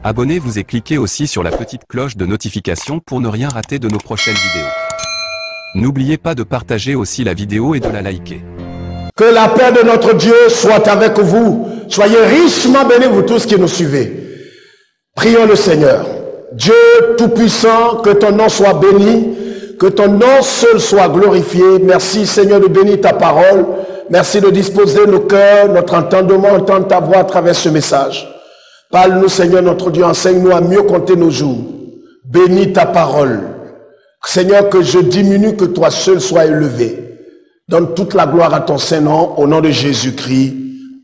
Abonnez-vous et cliquez aussi sur la petite cloche de notification pour ne rien rater de nos prochaines vidéos. N'oubliez pas de partager aussi la vidéo et de la liker. Que la paix de notre Dieu soit avec vous. Soyez richement bénis, vous tous qui nous suivez. Prions le Seigneur. Dieu Tout-Puissant, que ton nom soit béni, que ton nom seul soit glorifié. Merci Seigneur de bénir ta parole. Merci de disposer nos cœurs, notre entendement, entendre ta voix à travers ce message. Parle-nous Seigneur notre Dieu, enseigne-nous à mieux compter nos jours. Bénis ta parole. Seigneur, que je diminue, que toi seul sois élevé. Donne toute la gloire à ton Saint-Nom, au nom de Jésus-Christ.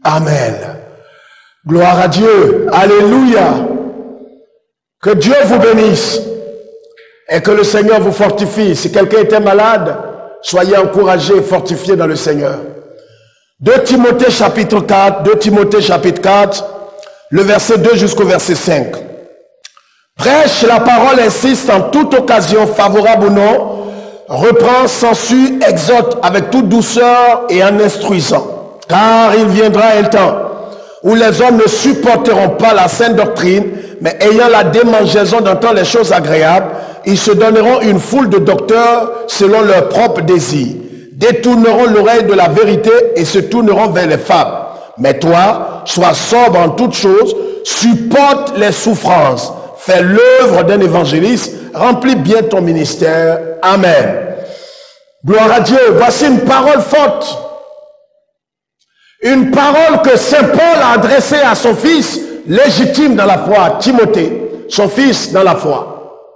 Amen. Gloire à Dieu. Alléluia. Que Dieu vous bénisse et que le Seigneur vous fortifie. Si quelqu'un était malade, soyez encouragés et fortifiés dans le Seigneur. 2 Timothée chapitre 4, 2 Timothée chapitre 4, le verset 2 jusqu'au verset 5. Prêche la parole, insiste en toute occasion, favorable ou non, reprend, censure, exhorte avec toute douceur et en instruisant. Car il viendra un temps où les hommes ne supporteront pas la saine doctrine, mais ayant la démangeaison d'entendre les choses agréables, ils se donneront une foule de docteurs selon leurs propres désirs, détourneront l'oreille de la vérité et se tourneront vers les fables. Mais toi, sois sobre en toutes choses, supporte les souffrances, fais l'œuvre d'un évangéliste, remplis bien ton ministère. Amen. Gloire à Dieu. Voici une parole forte. Une parole que Saint Paul a adressée à son fils légitime dans la foi, Timothée, son fils dans la foi.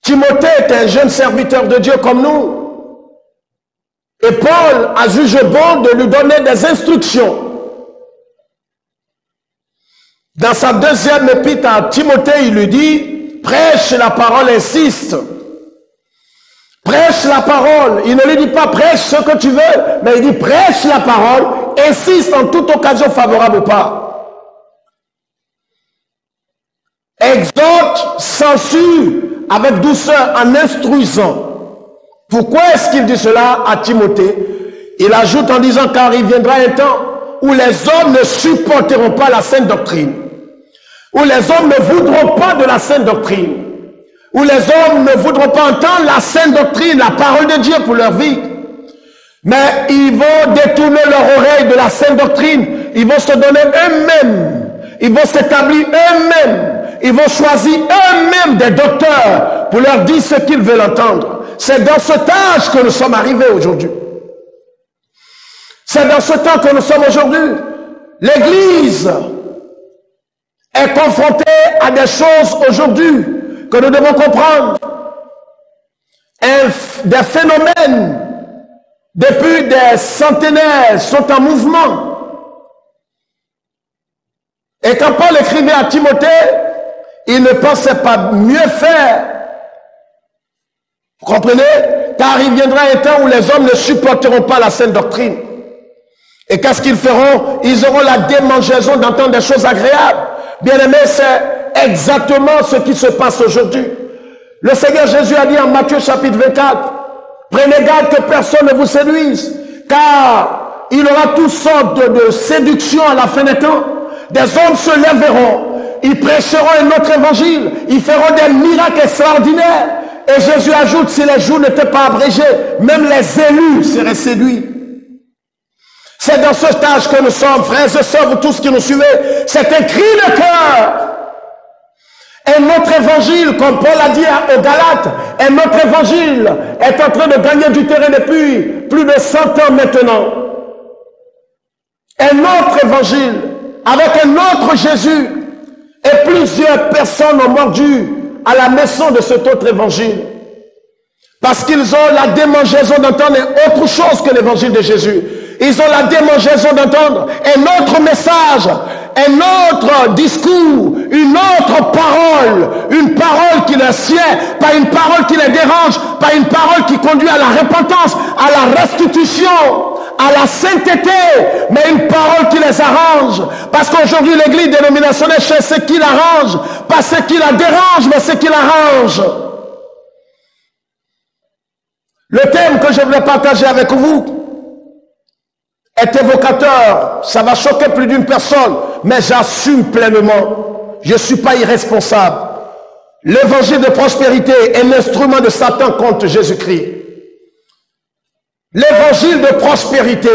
Timothée est un jeune serviteur de Dieu comme nous. Et Paul a jugé bon de lui donner des instructions. Dans sa deuxième épître à Timothée, il lui dit, prêche la parole, insiste. Prêche la parole. Il ne lui dit pas prêche ce que tu veux, mais il dit prêche la parole, insiste en toute occasion favorable ou pas. Exhorte, censure avec douceur en instruisant. Pourquoi est-ce qu'il dit cela à Timothée? Il ajoute en disant car il viendra un temps où les hommes ne supporteront pas la saine doctrine, où les hommes ne voudront pas de la saine doctrine, où les hommes ne voudront pas entendre la saine doctrine, la parole de Dieu pour leur vie. Mais ils vont détourner leur oreille de la saine doctrine. Ils vont se donner eux-mêmes. Ils vont s'établir eux-mêmes. Ils vont choisir eux-mêmes des docteurs pour leur dire ce qu'ils veulent entendre. C'est dans cet âge que nous sommes arrivés aujourd'hui. C'est dans ce temps que nous sommes aujourd'hui. L'Église est confrontée à des choses aujourd'hui que nous devons comprendre. Des phénomènes depuis des centenaires sont en mouvement. Et quand Paul écrivait à Timothée, il ne pensait pas mieux faire. Vous comprenez? Car il viendra un temps où les hommes ne supporteront pas la saine doctrine. Et qu'est-ce qu'ils feront? Ils auront la démangeaison d'entendre des choses agréables. Bien aimé, c'est exactement ce qui se passe aujourd'hui. Le Seigneur Jésus a dit en Matthieu chapitre 24, prenez garde que personne ne vous séduise, car il y aura toutes sortes de séductions à la fin des temps. Des hommes se lèveront, ils prêcheront un autre évangile, ils feront des miracles extraordinaires. Et Jésus ajoute, si les jours n'étaient pas abrégés, même les élus seraient séduits. C'est dans ce stage que nous sommes, frères et sœurs, vous tous qui nous suivez. C'est un cri de cœur. Un autre évangile, comme Paul a dit aux Galates, un autre évangile est en train de gagner du terrain depuis plus de 100 ans maintenant. Un autre évangile, avec un autre Jésus, et plusieurs personnes ont mordu à la maison de cet autre évangile. Parce qu'ils ont la démangeaison d'entendre autre chose que l'évangile de Jésus. Ils ont la démangeaison d'entendre un autre message, un autre discours, une autre parole, une parole qui les sied, pas une parole qui les dérange, pas une parole qui conduit à la repentance, à la restitution, à la sainteté, mais une parole qui les arrange. Parce qu'aujourd'hui l'église dénominationnelle cherche ce qui l'arrange, pas ce qui la dérange, mais ce qui l'arrange. Le thème que je voulais partager avec vous est évocateur. Ça va choquer plus d'une personne, mais j'assume pleinement. je ne suis pas irresponsable. L'évangile de prospérité est l'instrument de Satan contre Jésus-Christ. L'évangile de prospérité,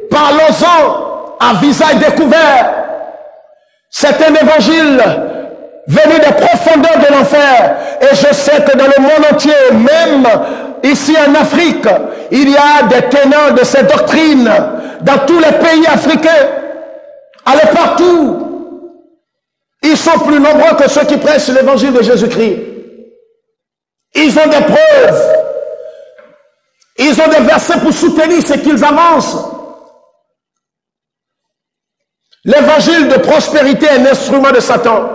parlons-en à visage découvert. C'est un évangile venu des profondeurs de l'enfer. Et je sais que dans le monde entier, même ici en Afrique, il y a des tenants de ces doctrines dans tous les pays africains. Allez partout. Ils sont plus nombreux que ceux qui prêchent l'évangile de Jésus-Christ. Ils ont des preuves. Ils ont des versets pour soutenir ce qu'ils avancent. L'évangile de prospérité est un instrument de Satan.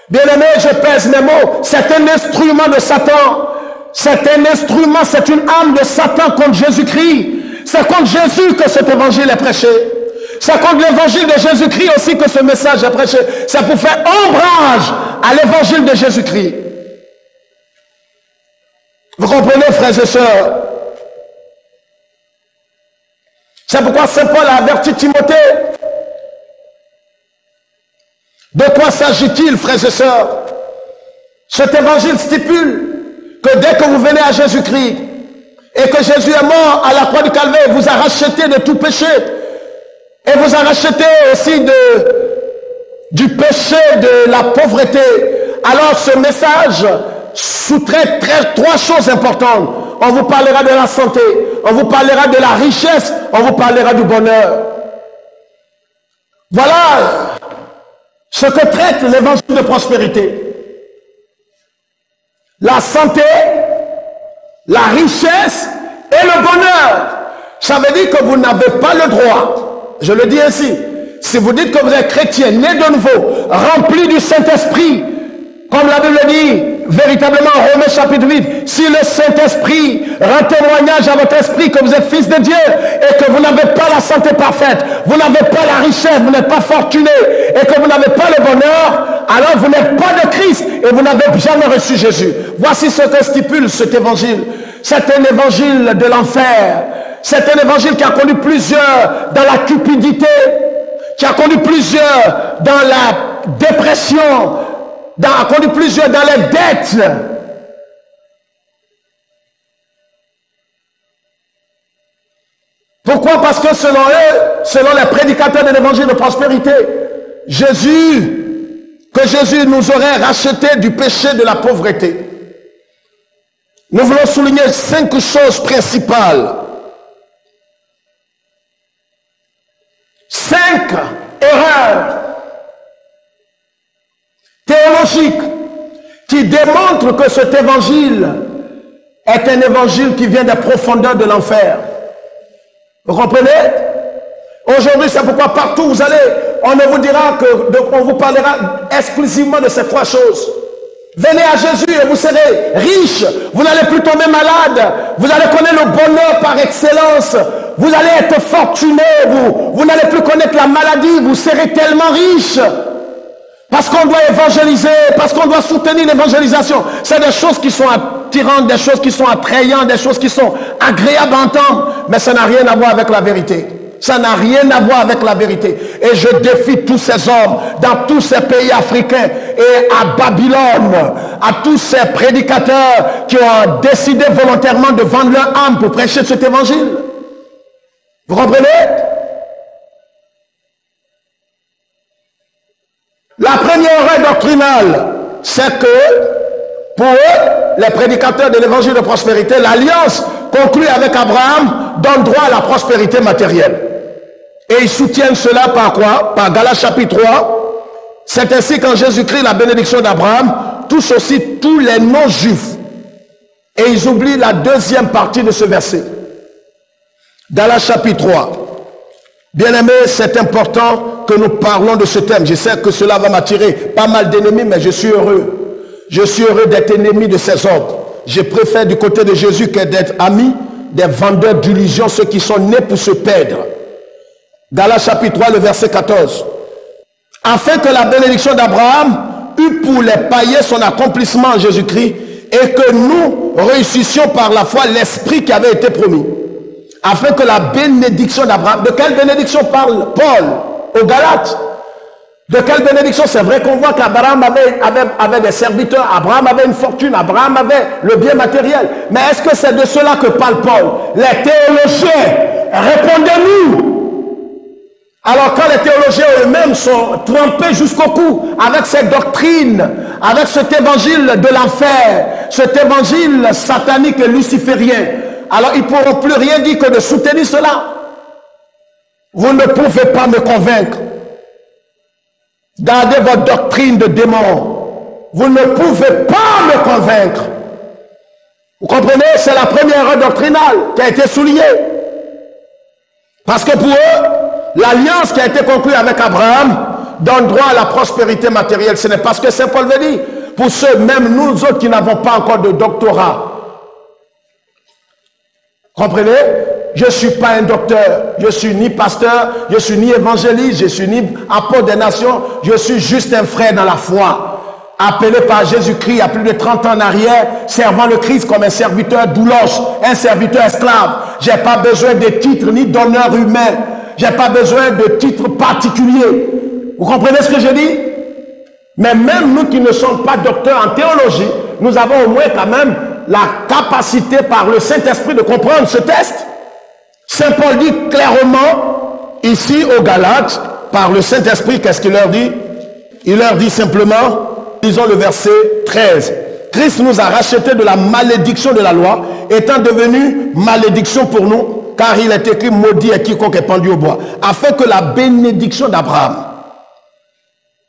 Bien-aimé, je pèse mes mots. C'est un instrument de Satan. C'est un instrument, c'est une arme de Satan contre Jésus-Christ. C'est contre Jésus que cet évangile est prêché. C'est contre l'évangile de Jésus-Christ aussi que ce message est prêché. C'est pour faire ombrage à l'évangile de Jésus-Christ. Vous comprenez, frères et sœurs? C'est pourquoi Saint Paul a averti Timothée. De quoi s'agit-il, frères et sœurs? Cet évangile stipule que dès que vous venez à Jésus-Christ et que Jésus est mort à la croix du Calvaire, vous a racheté de tout péché. Et vous a racheté aussi du péché de la pauvreté. Alors ce message sous-traite trois choses importantes. On vous parlera de la santé, on vous parlera de la richesse, on vous parlera du bonheur. Voilà ce que traite l'évangile de prospérité. La santé, la richesse et le bonheur. Ça veut dire que vous n'avez pas le droit. Je le dis ainsi, si vous dites que vous êtes chrétien, né de nouveau, rempli du Saint-Esprit, comme la Bible dit, véritablement, Romains chapitre 8, si le Saint-Esprit rend témoignage à votre esprit que vous êtes fils de Dieu et que vous n'avez pas la santé parfaite, vous n'avez pas la richesse, vous n'êtes pas fortuné et que vous n'avez pas le bonheur, alors vous n'êtes pas de Christ et vous n'avez jamais reçu Jésus. Voici ce que stipule cet évangile. C'est un évangile de l'enfer. C'est un évangile qui a conduit plusieurs dans la cupidité, qui a conduit plusieurs dans la dépression, a conduit plusieurs dans les dettes. Pourquoi? Parce que selon eux, selon les prédicateurs de l'évangile de prospérité, que Jésus nous aurait racheté du péché de la pauvreté. Nous voulons souligner 5 choses principales. 5 erreurs théologiques qui démontrent que cet évangile est un évangile qui vient des profondeurs de l'enfer. Vous comprenez? Aujourd'hui, c'est pourquoi partout où vous allez, on ne vous dira on vous parlera exclusivement de ces 3 choses. Venez à Jésus et vous serez riche. Vous n'allez plus tomber malade. Vous allez connaître le bonheur par excellence. Vous allez être fortuné. Vous n'allez plus connaître la maladie. Vous serez tellement riche. Parce qu'on doit évangéliser, parce qu'on doit soutenir l'évangélisation. C'est des choses qui sont attirantes, des choses qui sont attrayantes, des choses qui sont agréables à entendre. Mais ça n'a rien à voir avec la vérité. Ça n'a rien à voir avec la vérité. Et je défie tous ces hommes dans tous ces pays africains et à Babylone, à tous ces prédicateurs qui ont décidé volontairement de vendre leur âme pour prêcher cet évangile. Vous comprenez? La première erreur doctrinale, c'est que pour eux, les prédicateurs de l'évangile de prospérité, l'alliance conclue avec Abraham donne droit à la prospérité matérielle. Et ils soutiennent cela par quoi? Par Galates chapitre 3. C'est ainsi qu'en Jésus-Christ, la bénédiction d'Abraham touche aussi tous les non-juifs. Et ils oublient la deuxième partie de ce verset. Galates chapitre 3. Bien-aimés, c'est important que nous parlons de ce thème. Je sais que cela va m'attirer pas mal d'ennemis, mais je suis heureux. Je suis heureux d'être ennemi de ces hommes. Je préfère du côté de Jésus que d'être ami des vendeurs d'illusions, ceux qui sont nés pour se perdre. Galates chapitre 3, le verset 14. Afin que la bénédiction d'Abraham eût pour les païens son accomplissement en Jésus-Christ et que nous réussissions par la foi l'esprit qui avait été promis. Afin que la bénédiction d'Abraham... De quelle bénédiction parle Paul aux Galates? De quelle bénédiction? C'est vrai qu'on voit qu'Abraham avait des serviteurs, Abraham avait une fortune, Abraham avait le bien matériel. Mais est-ce que c'est de cela que parle Paul? Les théologiens, répondez-nous. Alors quand les théologiens eux-mêmes sont trempés jusqu'au cou avec cette doctrine, avec cet évangile de l'enfer, cet évangile satanique et luciférien, alors ils ne pourront plus rien dire que de soutenir cela. Vous ne pouvez pas me convaincre. Gardez votre doctrine de démon. Vous ne pouvez pas me convaincre. Vous comprenez? C'est la première erreur doctrinale qui a été soulignée. Parce que pour eux, l'alliance qui a été conclue avec Abraham donne droit à la prospérité matérielle. Ce n'est pas ce que Saint Paul veut dire. Pour ceux, même nous autres qui n'avons pas encore de doctorat. Comprenez? Je ne suis pas un docteur, je ne suis ni pasteur, je ne suis ni évangéliste, je ne suis ni apôtre des nations, je suis juste un frère dans la foi, appelé par Jésus-Christ il y a plus de 30 ans en arrière, servant le Christ comme un serviteur doulos, un serviteur esclave. Je n'ai pas besoin de titres ni d'honneur humain, je n'ai pas besoin de titres particuliers. Vous comprenez ce que je dis? Mais même nous qui ne sommes pas docteurs en théologie, nous avons au moins quand même la capacité par le Saint-Esprit de comprendre ce texte. Saint Paul dit clairement, ici aux Galates, par le Saint-Esprit, qu'est-ce qu'il leur dit? Il leur dit simplement, lisons le verset 13. Christ nous a rachetés de la malédiction de la loi, étant devenu malédiction pour nous, car il est écrit, maudit est quiconque est pendu au bois, afin que la bénédiction d'Abraham,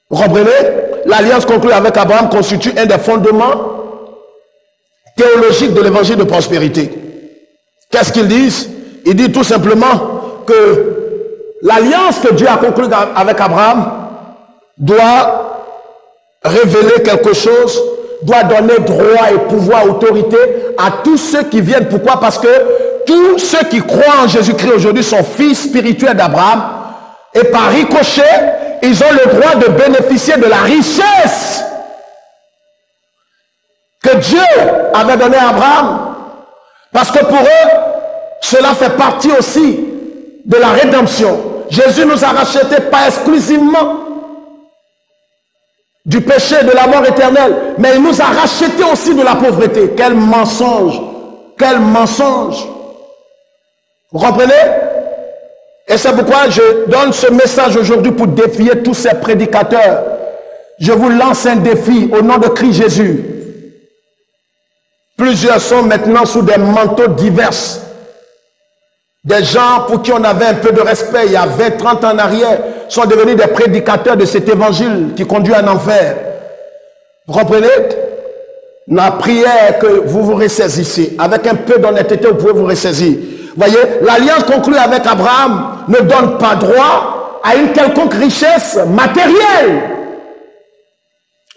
vous comprenez? L'alliance conclue avec Abraham constitue un des fondements théologiques de l'évangile de prospérité. Qu'est-ce qu'ils disent? Il dit tout simplement que l'alliance que Dieu a conclue avec Abraham doit révéler quelque chose, doit donner droit et pouvoir, autorité à tous ceux qui viennent. Pourquoi? Parce que tous ceux qui croient en Jésus-Christ aujourd'hui sont fils spirituels d'Abraham et par ricochet, ils ont le droit de bénéficier de la richesse que Dieu avait donnée à Abraham. Parce que pour eux, cela fait partie aussi de la rédemption. Jésus nous a rachetés pas exclusivement du péché et de la mort éternelle, mais il nous a rachetés aussi de la pauvreté. Quel mensonge! Quel mensonge! Vous comprenez? Et c'est pourquoi je donne ce message aujourd'hui pour défier tous ces prédicateurs. Je vous lance un défi au nom de Christ Jésus. Plusieurs sont maintenant sous des manteaux divers. Des gens pour qui on avait un peu de respect il y a 20, 30 ans en arrière sont devenus des prédicateurs de cet évangile qui conduit en enfer. Vous comprenez? La prière que vous vous ressaisissez, avec un peu d'honnêteté, vous pouvez vous ressaisir. Voyez, l'alliance conclue avec Abraham ne donne pas droit à une quelconque richesse matérielle.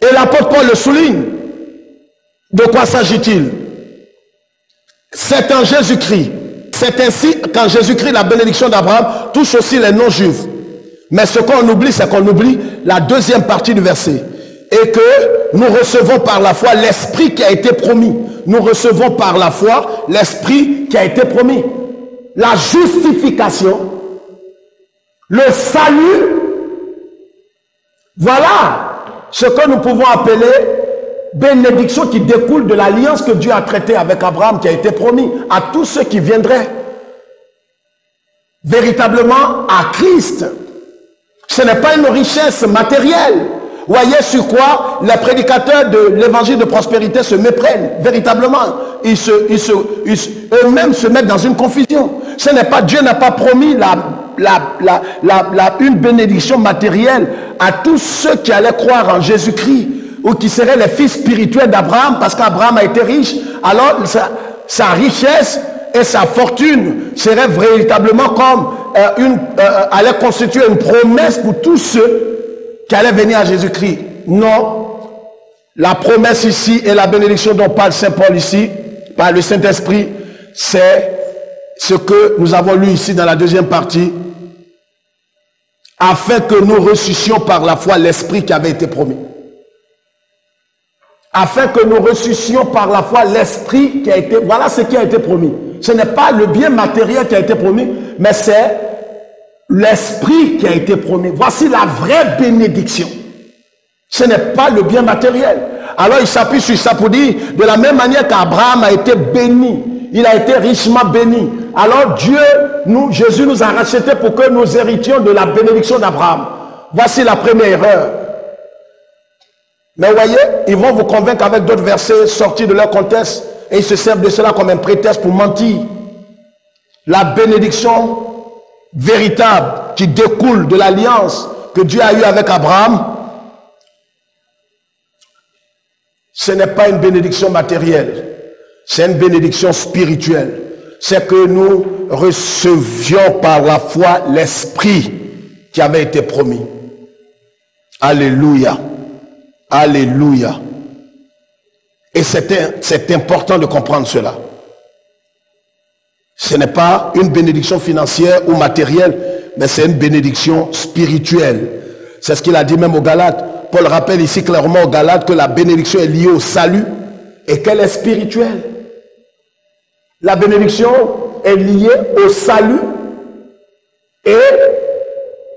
Et l'apôtre Paul le souligne. De quoi s'agit-il? C'est en Jésus-Christ. C'est ainsi qu'en Jésus-Christ, la bénédiction d'Abraham touche aussi les non-juifs. Mais ce qu'on oublie, c'est qu'on oublie la deuxième partie du verset. Et que nous recevons par la foi l'esprit qui a été promis. Nous recevons par la foi l'esprit qui a été promis. La justification, le salut, voilà ce que nous pouvons appeler bénédiction qui découle de l'alliance que Dieu a traitée avec Abraham, qui a été promis à tous ceux qui viendraient véritablement à Christ. Ce n'est pas une richesse matérielle. Voyez sur quoi les prédicateurs de l'évangile de prospérité se méprennent véritablement. Eux-mêmes se mettent dans une confusion. Ce n'est pas, Dieu n'a pas promis une bénédiction matérielle à tous ceux qui allaient croire en Jésus-Christ ou qui seraient les fils spirituels d'Abraham, parce qu'Abraham a été riche. Alors sa richesse et sa fortune seraient véritablement comme allait constituer une promesse pour tous ceux qui allaient venir à Jésus-Christ. Non, la promesse ici et la bénédiction dont parle Saint Paul ici, par le Saint-Esprit, c'est ce que nous avons lu ici dans la deuxième partie, afin que nous ressuscions par la foi l'Esprit qui avait été promis. Afin que nous ressuscions par la foi l'Esprit qui a été... Voilà ce qui a été promis. Ce n'est pas le bien matériel qui a été promis, mais c'est l'esprit qui a été promis. Voici la vraie bénédiction. Ce n'est pas le bien matériel. Alors il s'appuie sur ça pour dire, de la même manière qu'Abraham a été béni, il a été richement béni. Alors Jésus nous a rachetés pour que nous héritions de la bénédiction d'Abraham. Voici la première erreur. Mais vous voyez, ils vont vous convaincre avec d'autres versets sortis de leur contexte et ils se servent de cela comme un prétexte pour mentir. La bénédiction véritable qui découle de l'alliance que Dieu a eue avec Abraham, ce n'est pas une bénédiction matérielle, c'est une bénédiction spirituelle. C'est que nous recevions par la foi l'esprit qui avait été promis. Alléluia. Alléluia. Et c'est important de comprendre cela. Ce n'est pas une bénédiction financière ou matérielle, mais c'est une bénédiction spirituelle. C'est ce qu'il a dit même aux Galates. Paul rappelle ici clairement aux Galates que la bénédiction est liée au salut et qu'elle est spirituelle. La bénédiction est liée au salut et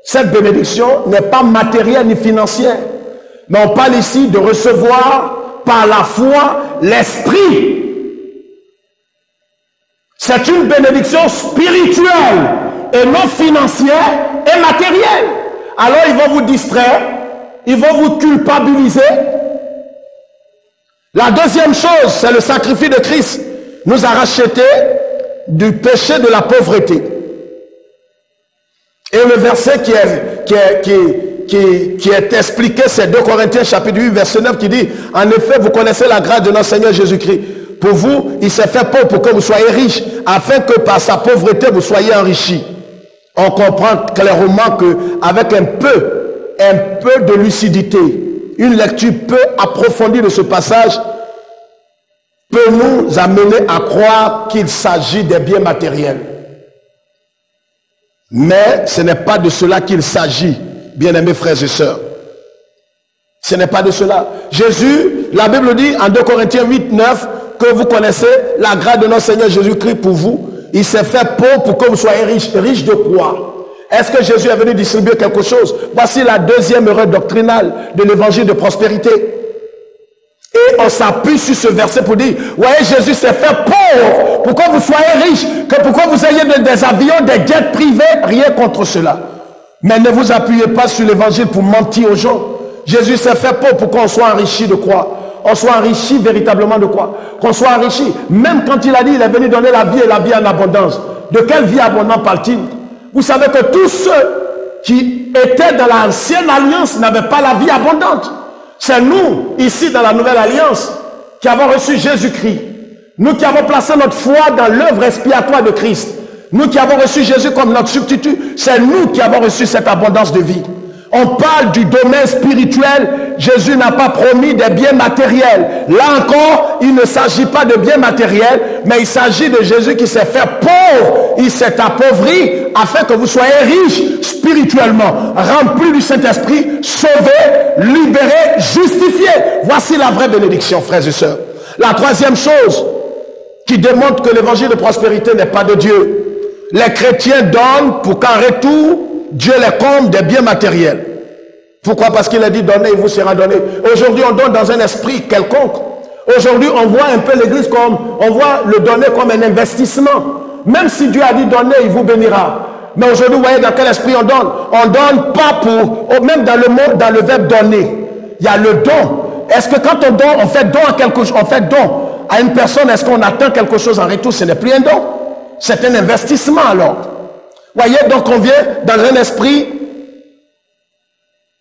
cette bénédiction n'est pas matérielle ni financière. Mais on parle ici de recevoir par la foi l'esprit. C'est une bénédiction spirituelle et non financière et matérielle. Alors ils vont vous distraire, ils vont vous culpabiliser. La deuxième chose, c'est le sacrifice de Christ. Nous a rachetés du péché de la pauvreté. Et le verset qui est expliqué, c'est 2 Corinthiens chapitre 8, verset 9 qui dit, en effet, vous connaissez la grâce de notre Seigneur Jésus-Christ. Pour vous, il s'est fait pauvre pour que vous soyez riches, afin que par sa pauvreté, vous soyez enrichis. On comprend clairement qu'avec un peu de lucidité, une lecture peu approfondie de ce passage peut nous amener à croire qu'il s'agit des biens matériels. Mais ce n'est pas de cela qu'il s'agit, bien-aimés frères et sœurs. Ce n'est pas de cela. Jésus, la Bible dit en 2 Corinthiens 8, 9, que vous connaissez la grâce de notre Seigneur Jésus-Christ pour vous. Il s'est fait pauvre pour que vous soyez riches. Riches de quoi? Est-ce que Jésus est venu distribuer quelque chose? Voici la deuxième erreur doctrinale de l'évangile de prospérité. Et on s'appuie sur ce verset pour dire, voyez, Jésus s'est fait pauvre pour que vous soyez riches, que pour que vous ayez des avions, des jets privés, rien contre cela. Mais ne vous appuyez pas sur l'évangile pour mentir aux gens. Jésus s'est fait pauvre pour qu'on soit enrichi de quoi? On soit enrichi véritablement de quoi? Qu'on soit enrichi. Même quand il a dit, il est venu donner la vie et la vie en abondance. De quelle vie abondante parle-t-il? Vous savez que tous ceux qui étaient dans l'ancienne alliance n'avaient pas la vie abondante. C'est nous, ici dans la nouvelle alliance, qui avons reçu Jésus-Christ. Nous qui avons placé notre foi dans l'œuvre expiatoire de Christ. Nous qui avons reçu Jésus comme notre substitut. C'est nous qui avons reçu cette abondance de vie. On parle du domaine spirituel. Jésus n'a pas promis des biens matériels. Là encore, il ne s'agit pas de biens matériels, mais il s'agit de Jésus qui s'est fait pauvre. Il s'est appauvri afin que vous soyez riches spirituellement, remplis du Saint-Esprit, sauvés, libérés, justifiés. Voici la vraie bénédiction, frères et sœurs. La troisième chose qui démontre que l'évangile de prospérité n'est pas de Dieu. Les chrétiens donnent pour qu'en retour, Dieu les comble des biens matériels. Pourquoi? Parce qu'il a dit donnez, il vous sera donné. Aujourd'hui, on donne dans un esprit quelconque. Aujourd'hui, on voit un peu l'église comme, on voit le donner comme un investissement. Même si Dieu a dit donnez, il vous bénira. Mais aujourd'hui, vous voyez dans quel esprit on donne. On donne pas pour, même dans le mot, dans le verbe donner, il y a le don. Est-ce que quand on donne, on fait don à quelque chose, on fait don à une personne, est-ce qu'on attend quelque chose en retour? Ce n'est plus un don. C'est un investissement alors. Voyez, donc on vient dans un esprit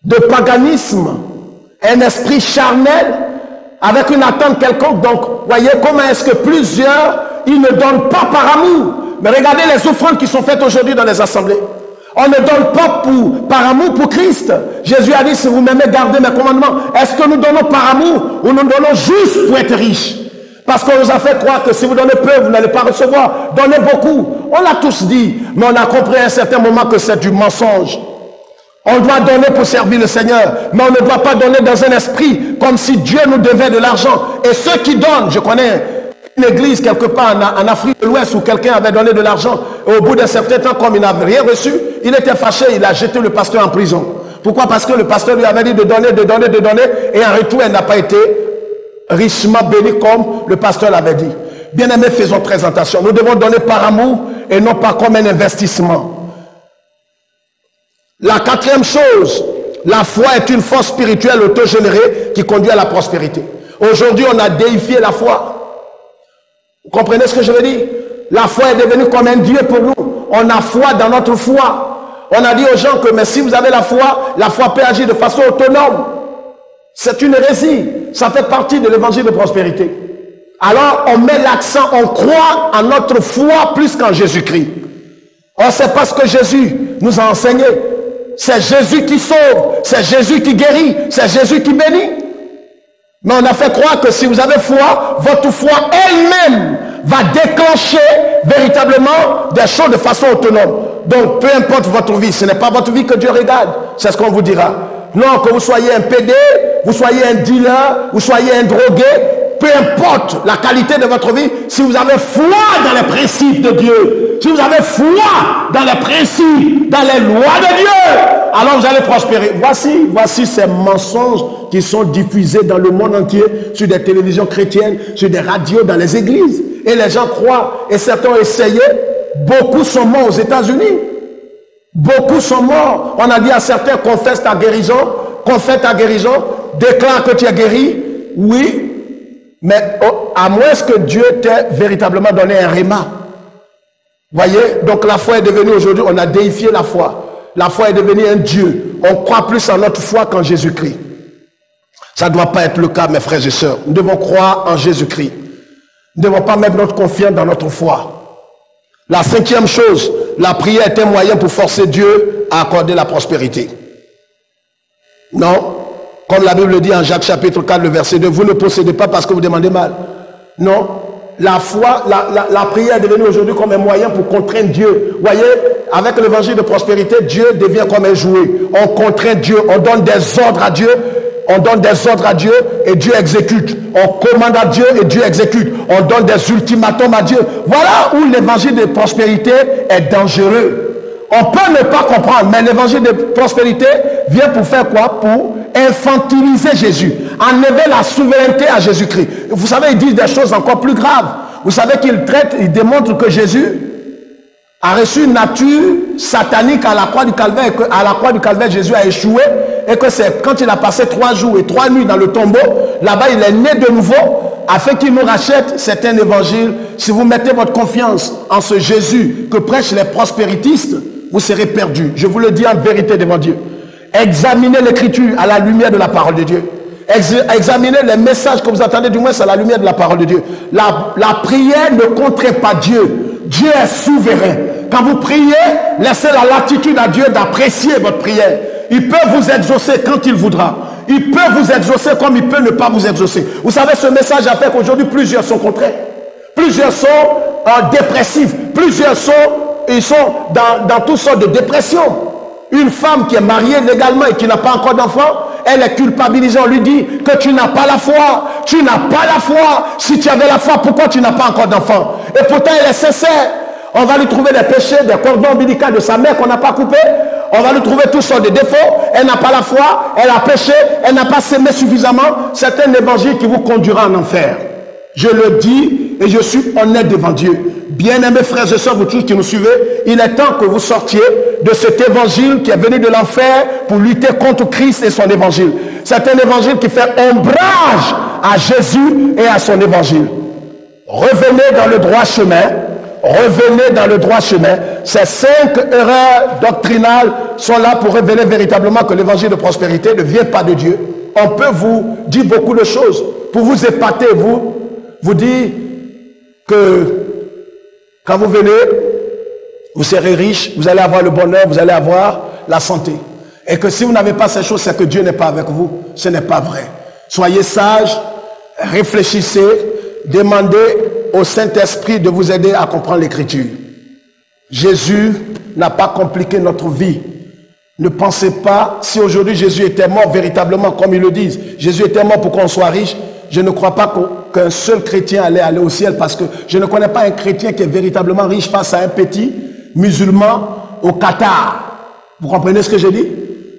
de paganisme, un esprit charnel, avec une attente quelconque. Donc, voyez comment est-ce que plusieurs, ils ne donnent pas par amour. Mais regardez les offrandes qui sont faites aujourd'hui dans les assemblées. On ne donne pas par amour pour Christ. Jésus a dit, si vous m'aimez, gardez mes commandements. Est-ce que nous donnons par amour ou nous donnons juste pour être riches? Parce qu'on nous a fait croire que si vous donnez peu, vous n'allez pas recevoir. Donnez beaucoup. On l'a tous dit, mais on a compris à un certain moment que c'est du mensonge. On doit donner pour servir le Seigneur, mais on ne doit pas donner dans un esprit comme si Dieu nous devait de l'argent. Et ceux qui donnent, je connais une église quelque part en Afrique de l'Ouest où quelqu'un avait donné de l'argent, et au bout d'un certain temps, comme il n'avait rien reçu, il était fâché, il a jeté le pasteur en prison. Pourquoi? Parce que le pasteur lui avait dit de donner, et en retour, elle n'a pas été richement bénie comme le pasteur l'avait dit. Bien-aimés, faisons très attention. Nous devons donner par amour et non pas comme un investissement. La quatrième chose, la foi est une force spirituelle autogénérée qui conduit à la prospérité. Aujourd'hui, on a déifié la foi. Vous comprenez ce que je veux dire? La foi est devenue comme un Dieu pour nous. On a foi dans notre foi. On a dit aux gens que mais si vous avez la foi peut agir de façon autonome. C'est une hérésie. Ça fait partie de l'évangile de prospérité. Alors, on met l'accent, on croit en notre foi plus qu'en Jésus-Christ. On ne sait pas ce que Jésus nous a enseigné. C'est Jésus qui sauve, c'est Jésus qui guérit, c'est Jésus qui bénit. Mais on a fait croire que si vous avez foi, votre foi elle-même va déclencher véritablement des choses de façon autonome. Donc, peu importe votre vie, ce n'est pas votre vie que Dieu regarde. C'est ce qu'on vous dira. Non, que vous soyez un PD, vous soyez un dealer, vous soyez un drogué, peu importe la qualité de votre vie, si vous avez foi dans les principes de Dieu, si vous avez foi dans les principes, dans les lois de Dieu, alors vous allez prospérer. Voici ces mensonges qui sont diffusés dans le monde entier, sur des télévisions chrétiennes, sur des radios, dans les églises. Et les gens croient, et certains ont essayé. Beaucoup sont morts aux États-Unis. Beaucoup sont morts. On a dit à certains, confesse ta guérison, déclare que tu es guéri. Oui, mais à moins que Dieu t'ait véritablement donné un réma. Voyez, donc la foi est devenue aujourd'hui, on a déifié la foi. La foi est devenue un Dieu. On croit plus en notre foi qu'en Jésus-Christ. Ça ne doit pas être le cas, mes frères et sœurs. Nous devons croire en Jésus-Christ. Nous ne devons pas mettre notre confiance dans notre foi. La cinquième chose, la prière est un moyen pour forcer Dieu à accorder la prospérité. Non, comme la Bible dit en Jacques chapitre 4, le verset 2, vous ne possédez pas parce que vous demandez mal. Non, la foi, la prière est devenue aujourd'hui comme un moyen pour contraindre Dieu. Vous voyez, avec l'évangile de prospérité, Dieu devient comme un jouet. On contraint Dieu, on donne des ordres à Dieu. On donne des ordres à Dieu et Dieu exécute. On commande à Dieu et Dieu exécute. On donne des ultimatums à Dieu. Voilà où l'évangile de prospérité est dangereux. On peut ne pas comprendre, mais l'évangile de prospérité vient pour faire quoi? Pour infantiliser Jésus. Enlever la souveraineté à Jésus-Christ. Vous savez, ils disent des choses encore plus graves. Vous savez qu'ils démontrent que Jésus a reçu une nature satanique à la croix du Calvaire, et qu'à la croix du Calvaire, Jésus a échoué, et que c'est quand il a passé 3 jours et 3 nuits dans le tombeau, là-bas il est né de nouveau, afin qu'il nous rachète. C'est un évangile. Si vous mettez votre confiance en ce Jésus que prêchent les prospéritistes, vous serez perdus. Je vous le dis en vérité devant Dieu. Examinez l'écriture à la lumière de la parole de Dieu. Examinez les messages que vous entendez, du moins c'est à la lumière de la parole de Dieu. La prière ne contraint pas Dieu. Dieu est souverain. Quand vous priez, laissez la latitude à Dieu d'apprécier votre prière. Il peut vous exaucer quand il voudra. Il peut vous exaucer comme il peut ne pas vous exaucer. Vous savez, ce message a fait qu'aujourd'hui, plusieurs sont contraints. Plusieurs sont dépressifs. Plusieurs sont dans toutes sortes de dépressions. Une femme qui est mariée légalement et qui n'a pas encore d'enfant, elle est culpabilisée. On lui dit que tu n'as pas la foi. Tu n'as pas la foi. Si tu avais la foi, pourquoi tu n'as pas encore d'enfant? Et pourtant, elle est sincère. On va lui trouver des péchés, des cordons ombilicaux de sa mère qu'on n'a pas coupé. On va lui trouver toutes sortes de défauts. Elle n'a pas la foi, elle a péché, elle n'a pas s'aimé suffisamment. C'est un évangile qui vous conduira en enfer. Je le dis et je suis honnête devant Dieu. Bien-aimés frères et sœurs, vous tous qui nous suivez, il est temps que vous sortiez de cet évangile qui est venu de l'enfer pour lutter contre Christ et son évangile. C'est un évangile qui fait ombrage à Jésus et à son évangile. Revenez dans le droit chemin. Revenez dans le droit chemin. Ces 5 erreurs doctrinales sont là pour révéler véritablement que l'évangile de prospérité ne vient pas de Dieu. On peut vous dire beaucoup de choses pour vous épater, vous dire que quand vous venez, vous serez riche, vous allez avoir le bonheur, vous allez avoir la santé. Et que si vous n'avez pas ces choses, c'est que Dieu n'est pas avec vous. Ce n'est pas vrai. Soyez sages, réfléchissez, demandez au Saint-Esprit de vous aider à comprendre l'Écriture. Jésus n'a pas compliqué notre vie. Ne pensez pas, si aujourd'hui Jésus était mort véritablement, comme ils le disent, Jésus était mort pour qu'on soit riche, je ne crois pas qu'un seul chrétien allait aller au ciel, parce que je ne connais pas un chrétien qui est véritablement riche face à un petit musulman au Qatar. Vous comprenez ce que je dis?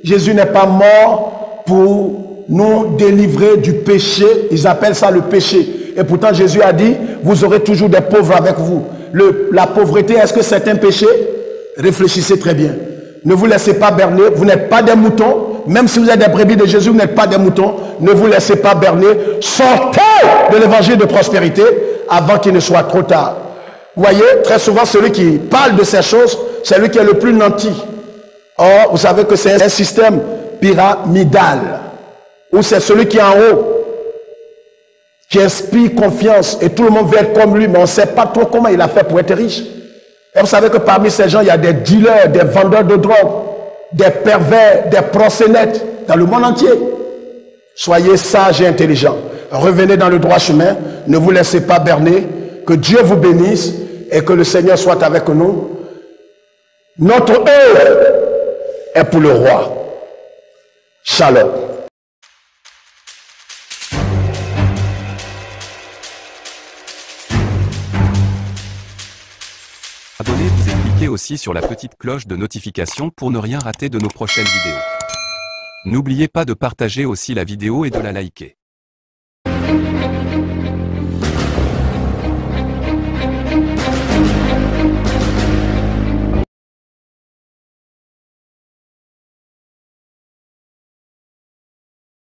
Jésus n'est pas mort pour nous délivrer du péché. Ils appellent ça le péché. Et pourtant, Jésus a dit, vous aurez toujours des pauvres avec vous. La pauvreté, est-ce que c'est un péché? Réfléchissez très bien. Ne vous laissez pas berner. Vous n'êtes pas des moutons. Même si vous êtes des brebis de Jésus, vous n'êtes pas des moutons. Ne vous laissez pas berner. Sortez de l'évangile de prospérité avant qu'il ne soit trop tard. Vous voyez, très souvent, celui qui parle de ces choses, c'est lui qui est le plus nanti. Or, vous savez que c'est un système pyramidal, où c'est celui qui est en haut, qui inspire confiance, et tout le monde veut être comme lui, mais on ne sait pas trop comment il a fait pour être riche. Et vous savez que parmi ces gens, il y a des dealers, des vendeurs de drogue, des pervers, des proxénètes, dans le monde entier. Soyez sages et intelligents. Revenez dans le droit chemin, ne vous laissez pas berner, que Dieu vous bénisse, et que le Seigneur soit avec nous. Notre œuvre est pour le roi. Shalom. Abonnez-vous et cliquez aussi sur la petite cloche de notification pour ne rien rater de nos prochaines vidéos. N'oubliez pas de partager aussi la vidéo et de la liker.